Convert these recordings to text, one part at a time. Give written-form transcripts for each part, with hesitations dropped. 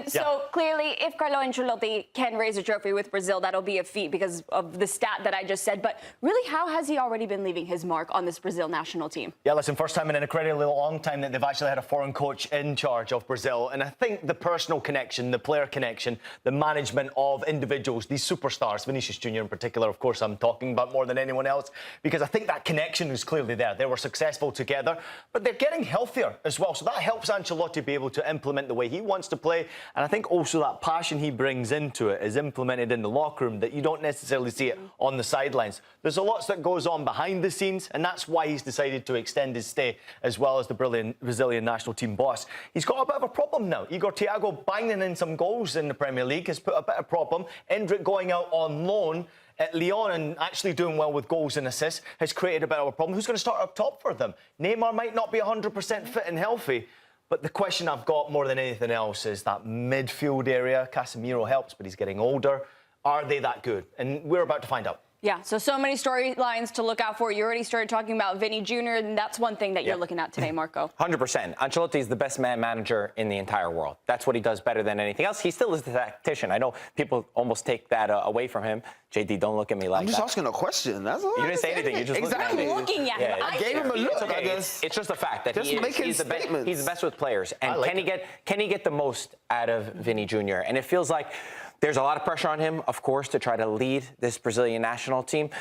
So clearly, if Carlo Ancelotti can raise a trophy with Brazil, that'll be a feat because of the stat that I just said. But really, how has he already been leaving his mark on this Brazil national team? Yeah, listen, first time in an incredibly long time that they've actually had a foreign coach in charge of Brazil. And I think the personal connection, the player connection, the management of individuals, these superstars, Vinicius Jr. in particular, of course, I'm talking about more than anyone else, because I think that connection is clearly there. They were successful together, but they're getting healthier as well. So that helps Ancelotti be able to implement the way he wants to play. And I think also that passion he brings into it is implemented in the locker room that you don't necessarily see it on the sidelines. There's a lot that goes on behind the scenes, and that's why he's decided to extend his stay as well as the Brazilian national team boss. He's got a bit of a problem now. Igor Thiago banging in some goals in the Premier League has put a bit of problem. Endrick going out on loan at Lyon and actually doing well with goals and assists has created a bit of a problem. Who's going to start up top for them? Neymar might not be 100% fit and healthy, but the question I've got more than anything else is that midfield area. Casemiro helps, but he's getting older. Are they that good? And we're about to find out. Yeah, so many storylines to look out for. You already started talking about Vini Jr., and that's one thing that you're looking at today, Marco. 100%. Ancelotti is the best manager in the entire world. That's what he does better than anything else. He still is the tactician. I know people almost take that away from him. JD, don't look at me like that. I'm just asking a question. That's all. You didn't say anything. You just looking at him. I gave him a look. Okay. I guess it's just a fact that he's the best with players. And can he get the most out of Vini Jr.? And it feels like there's a lot of pressure on him, of course, to try to lead this Brazilian national team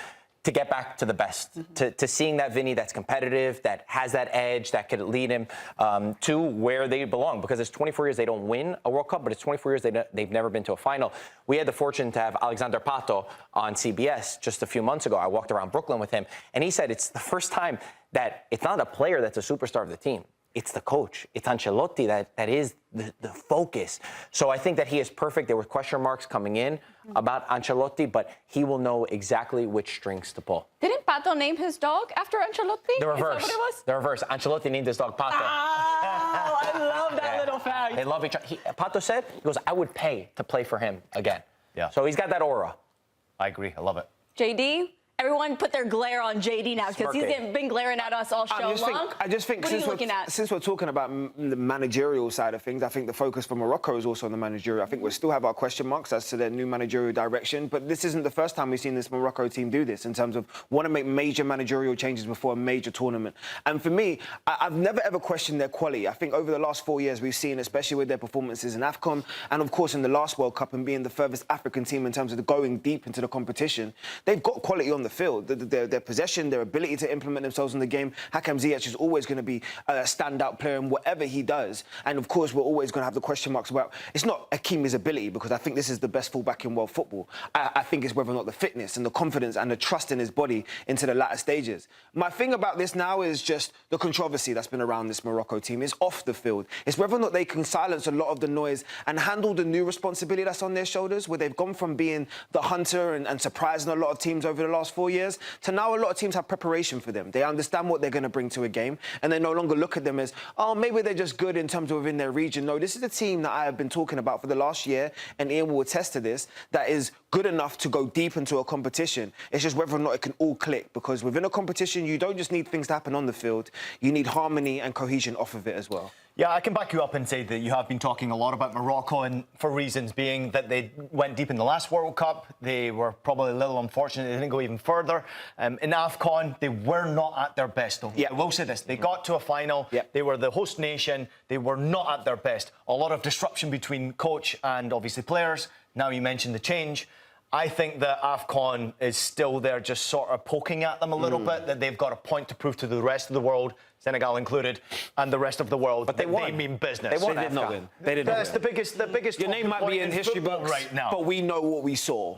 to get back to the best, to seeing that Vini that's competitive, that has that edge, that could lead him to where they belong. Because it's 24 years they don't win a World Cup, but it's 24 years they've never been to a final. We had the fortune to have Alexander Pato on CBS just a few months ago. I walked around Brooklyn with him, and he said it's the first time that it's not a player that's a superstar of the team. It's the coach. It's Ancelotti that is the focus. So I think that he is perfect. There were question marks coming in about Ancelotti, but he will know exactly which strings to pull. Didn't Pato name his dog after Ancelotti? The reverse. Is that what it was? The reverse. Ancelotti named his dog Pato. Oh, I love that little fact. They love each other. Pato said, he goes, I would pay to play for him again. Yeah. So he's got that aura. I agree. I love it. JD? Everyone put their glare on JD now because he's been glaring at us all show long. I just think since we're talking about the managerial side of things, I think the focus for Morocco is also on the managerial. I think we still have our question marks as to their new managerial direction, but this isn't the first time we've seen this Morocco team do this in terms of want to make major managerial changes before a major tournament. And for me, I've never ever questioned their quality. I think over the last 4 years we've seen, especially with their performances in AFCON and of course in the last World Cup and being the furthest African team in terms of going deep into the competition, they've got quality on the field. Their possession, their ability to implement themselves in the game. Hakim Ziyech is always going to be a standout player in whatever he does. And of course, we're always going to have the question marks about, it's not Hakimi's ability, because I think this is the best fullback in world football. I think it's whether or not the fitness and the confidence and the trust in his body into the latter stages. My thing about this now is just the controversy that's been around this Morocco team. It's off the field. It's whether or not they can silence a lot of the noise and handle the new responsibility that's on their shoulders, where they've gone from being the hunter and surprising a lot of teams over the last 4 years to now a lot of teams have preparation for them. They understand what they're going to bring to a game, and they no longer look at them as, oh, maybe they're just good in terms of within their region. No, this is a team that I have been talking about for the last year, and Ian will attest to this, that is good enough to go deep into a competition. It's just whether or not it can all click, because within a competition, you don't just need things to happen on the field, you need harmony and cohesion off of it as well. Yeah, I can back you up and say that you have been talking a lot about Morocco, and for reasons being that they went deep in the last World Cup. They were probably a little unfortunate. They didn't go even further. In AFCON, they were not at their best, though. Yeah. I will say this. They got to a final. Yeah. They were the host nation. They were not at their best. A lot of disruption between coach and, obviously, players. Now you mentioned the change. I think that AFCON is still there just sort of poking at them a little bit, that they've got a point to prove to the rest of the world, Senegal included, and the rest of the world, but they mean business. They won. They did not win. They did not win. That's the biggest Your name might be in history books right now, but we know what we saw.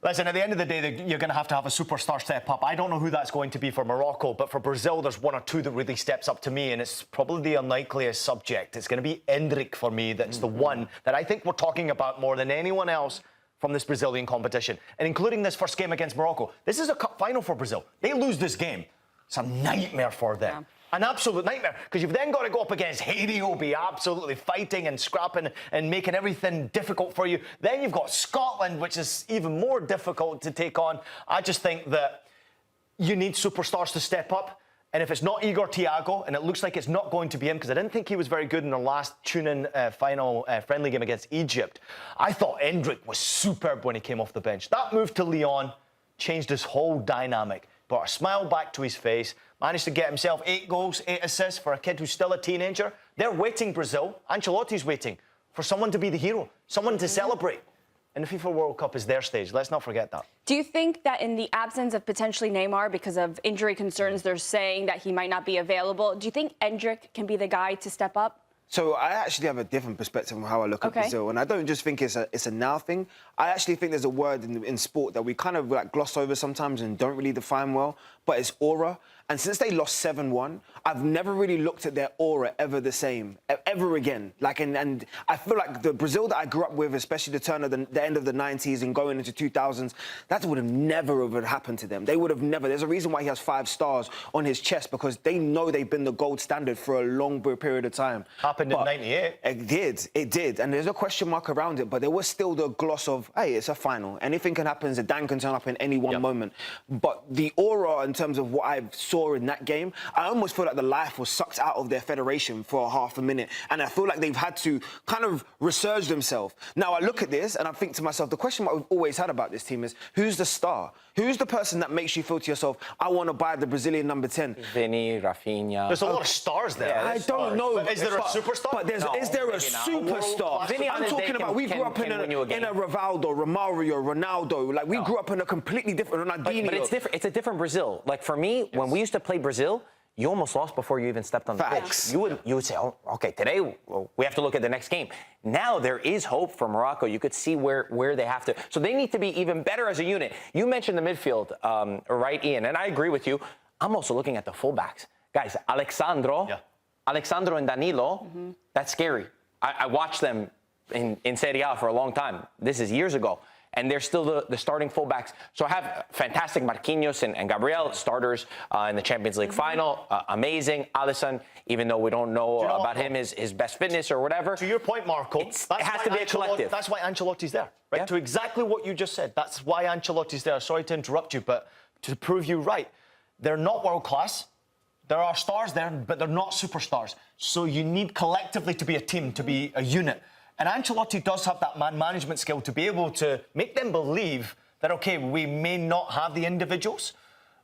Listen, at the end of the day, you're going to have a superstar step up. I don't know who that's going to be for Morocco, but for Brazil, there's one or two that really steps up to me, and it's probably the unlikeliest subject. It's going to be Endrick for me. That's the one that I think we're talking about more than anyone else from this Brazilian competition, and including this first game against Morocco. This is a cup final for Brazil. They lose this game, it's a nightmare for them. Yeah. An absolute nightmare, because you've then got to go up against Haiti, who'll be absolutely fighting and scrapping and making everything difficult for you. Then you've got Scotland, which is even more difficult to take on. I just think that you need superstars to step up. And if it's not Igor Thiago, and it looks like it's not going to be him, because I didn't think he was very good in the last tune-in final friendly game against Egypt, I thought Endrick was superb when he came off the bench. That move to Lyon changed his whole dynamic. Brought a smile back to his face, managed to get himself 8 goals, 8 assists for a kid who's still a teenager. They're waiting, Brazil. Ancelotti's waiting for someone to be the hero, someone to celebrate. And the FIFA World Cup is their stage. Let's not forget that. Do you think that in the absence of potentially Neymar, because of injury concerns, they're saying that he might not be available, do you think Endrick can be the guy to step up? So I actually have a different perspective on how I look at Brazil, and I don't just think it's a now thing. I actually think there's a word in sport that we kind of like gloss over sometimes and don't really define well, but it's aura. And since they lost 7-1, I've never really looked at their aura ever the same, ever again. Like, and I feel like the Brazil that I grew up with, especially the turn of the end of the 90s and going into 2000s, that would have never happened to them. They would have never. There's a reason why he has 5 stars on his chest, because they know they've been the gold standard for a long period of time. Happened in '98. It did. And there's a question mark around it, but there was still the gloss of, hey, it's a final. Anything can happen. Zidane can turn up in any one moment. But the aura in terms of what I saw in that game, I almost feel like the life was sucked out of their federation for half a minute. And I feel like they've had to kind of resurge themselves. Now, I look at this and I think to myself, the question that we've always had about this team is, who's the star? Who's the person that makes you feel to yourself, I want to buy the Brazilian number 10? Vini, Rafinha. There's a lot of stars there. I don't know. But is there a superstar? But is there a superstar? I'm talking about, we grew up in a Rivaldo, Romario, Ronaldo. Like, we grew up in a completely different Ronaldinho. But it's different. It's a different Brazil. Like, for me, when we used to play Brazil, you almost lost before you even stepped on the pitch. You would say, oh, okay, today we have to look at the next game. Now there is hope for Morocco. You could see where they have to. So they need to be even better as a unit. You mentioned the midfield, right, Ian? And I agree with you. I'm also looking at the fullbacks. Guys, Alexandro and Danilo, that's scary. I watched them in Serie A for a long time. This is years ago. And they're still the starting fullbacks. So I have fantastic Marquinhos and Gabriel, starters in the Champions League final. Amazing. Alisson, even though we don't know about him, his best fitness or whatever. To your point, Marco, it has to be a collective. That's why Ancelotti's there, right? Yeah. To exactly what you just said. That's why Ancelotti's there. Sorry to interrupt you, but to prove you right, they're not world class. There are stars there, but they're not superstars. So you need collectively to be a team, to be a unit. And Ancelotti does have that man management skill to be able to make them believe that, OK, we may not have the individuals,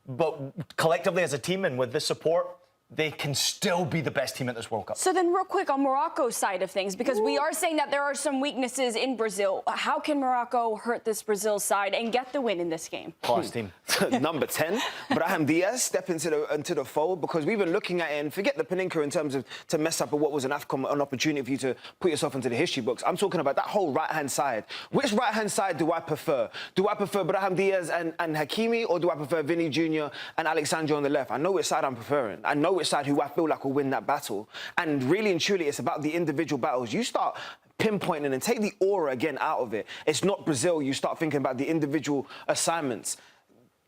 but collectively as a team and with the support, they can still be the best team at this World Cup. So then real quick on Morocco's side of things, because we are saying that there are some weaknesses in Brazil. How can Morocco hurt this Brazil side and get the win in this game? Class team. Number 10, Brahim Diaz step into the fold, because we've been looking at it, and forget the Paninka in terms of to mess up what was an AFCON, an opportunity for you to put yourself into the history books. I'm talking about that whole right-hand side. Which right-hand side do I prefer? Do I prefer Brahim Diaz and Hakimi, or do I prefer Vini Jr. and Alexandro on the left? I know which side I'm preferring. I know which side who I feel like will win that battle. And really and truly, it's about the individual battles. You start pinpointing and take the aura again out of it. It's not Brazil. You start thinking about the individual assignments.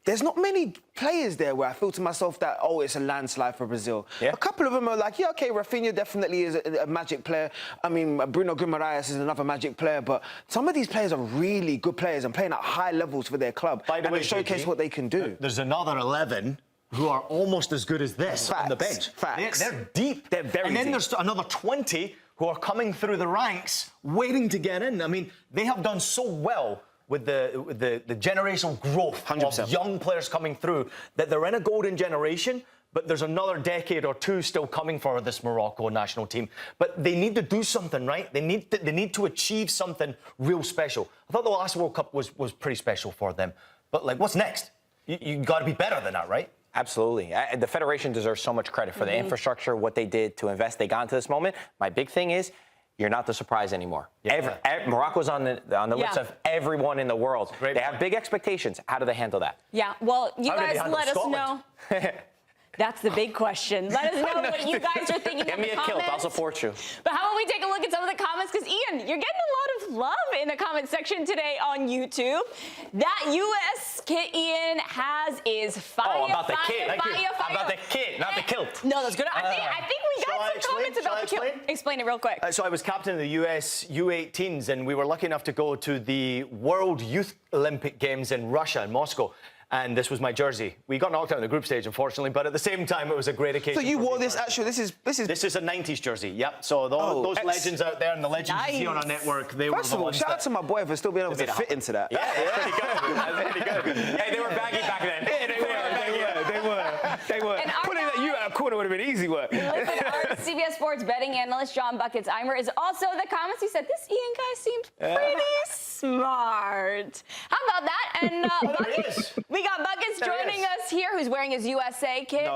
There's not many players there where I feel to myself that, oh, it's a landslide for Brazil. Yeah. A couple of them are like, yeah, OK, Rafinha definitely is a magic player. I mean, Bruno Guimaraes is another magic player. But some of these players are really good players and playing at high levels for their club. By the way, they showcase what they can do. There's another 11 who are almost as good as this on the bench. Facts. They're deep. They're very deep. And then there's another 20 who are coming through the ranks, waiting to get in. I mean, they have done so well with the generational growth 100%. Of young players coming through that they're in a golden generation, but there's another decade or two still coming for this Morocco national team. But they need to do something, right? They need to achieve something real special. I thought the last World Cup was pretty special for them. But, like, what's next? You got to be better than that, right? Absolutely. The Federation deserves so much credit for the infrastructure, what they did to invest. They got into this moment. My big thing is, you're not the surprise anymore. Yeah. Morocco's on the lips of everyone in the world. They have big expectations. How do they handle that? Yeah, well, you guys let us know. That's the big question. Let us know what you guys are thinking in the comments. Give me a kilt. I'll support you. But how about we take a look at some of the comments? Because, Ian, you're getting a lot of love in the comment section today on YouTube. That US kit Ian has is fire, about the kit. fire. About the kit, not the kilt. No, that's good. I think we got some comments about the kilt. Explain it real quick. So I was captain of the US U18s, and we were lucky enough to go to the World Youth Olympic Games in Russia, in Moscow. and this was my jersey. We got knocked out in the group stage, unfortunately, but at the same time, it was a great occasion. So you for wore me this, personally. actually, this is a 90s jersey, yep. So those legends out there and the legends you see on our network, they were First the of all, ones shout out that... to my boy for still being able to fit into that. Yeah, pretty good. That's pretty good. Hey, they were baggy back then. Yeah, they were. And our Putting you out of corner would have been easy work. Listen, our CBS Sports betting analyst, John Buckets-Eimer, is also in the comments. He said, this Ian guy seems pretty smart. How about that? And Buckets, we got Buckets joining us here, who's wearing his USA kit.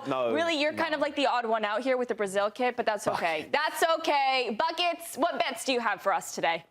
Really, you're kind of like the odd one out here with the Brazil kit, but that's okay. That's okay. Buckets, what bets do you have for us today?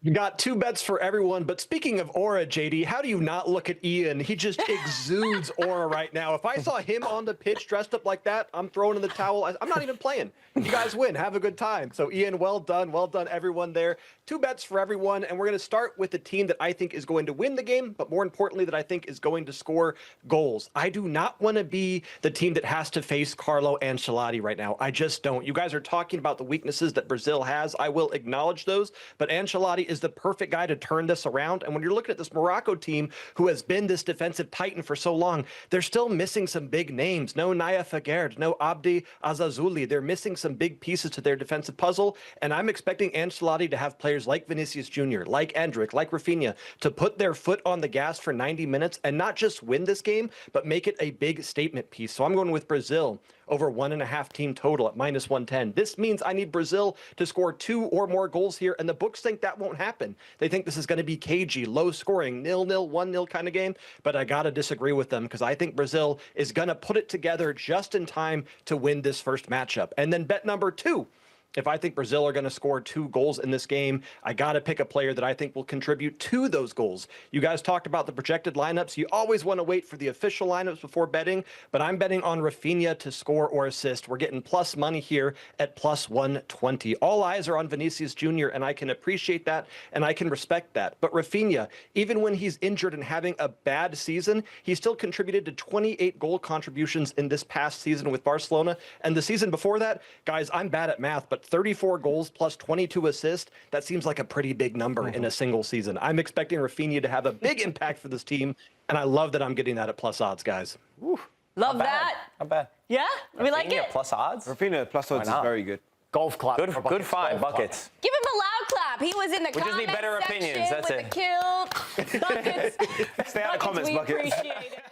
You got 2 bets for everyone, but speaking of aura, JD, how do you not look at Ian? He just exudes aura right now. If I saw him on the pitch dressed up like that, I'm throwing in the towel. I'm not even playing. You guys win. Have a good time. So, Ian, well done everyone there. 2 bets for everyone, and we're going to start with the team that I think is going to win the game, but more importantly, that I think is going to score goals. I do not want to be the team that has to face Carlo Ancelotti right now. I just don't. You guys are talking about the weaknesses that Brazil has. I will acknowledge those, but Ancelotti is the perfect guy to turn this around. And when you're looking at this Morocco team, who has been this defensive titan for so long, they're still missing some big names. No Naya Fagerd, no Abdi Azazuli. They're missing some big pieces to their defensive puzzle. And I'm expecting Ancelotti to have players like Vinicius Jr., like Endrick, like Rafinha, to put their foot on the gas for 90 minutes and not just win this game, but make it a big statement piece. So I'm going with Brazil over 1.5 team total at -110. This means I need Brazil to score 2 or more goals here, and the books think that won't happen. They think this is going to be cagey, low scoring, 0-0, 1-0 kind of game, but I got to disagree with them because I think Brazil is going to put it together just in time to win this first matchup. And then bet number 2. If I think Brazil are going to score 2 goals in this game, I got to pick a player that I think will contribute to those goals. You guys talked about the projected lineups. You always want to wait for the official lineups before betting, but I'm betting on Rafinha to score or assist. We're getting plus money here at +120. All eyes are on Vinicius Jr., and I can appreciate that, and I can respect that. But Rafinha, even when he's injured and having a bad season, he still contributed to 28 goal contributions in this past season with Barcelona. And the season before that, guys, I'm bad at math, but 34 goals plus 22 assists, that seems like a pretty big number in a single season. I'm expecting Rafinha to have a big impact for this team, and I love that I'm getting that at plus odds, guys. Love that. Not bad. Yeah? We like it? Plus odds? Rafinha plus odds is very good. Golf clap. Good find, Buckets. Give him a loud clap. He was in the We just need better section opinions, that's with it. the kilt. Buckets. Stay out of comments, we Buckets. appreciate it.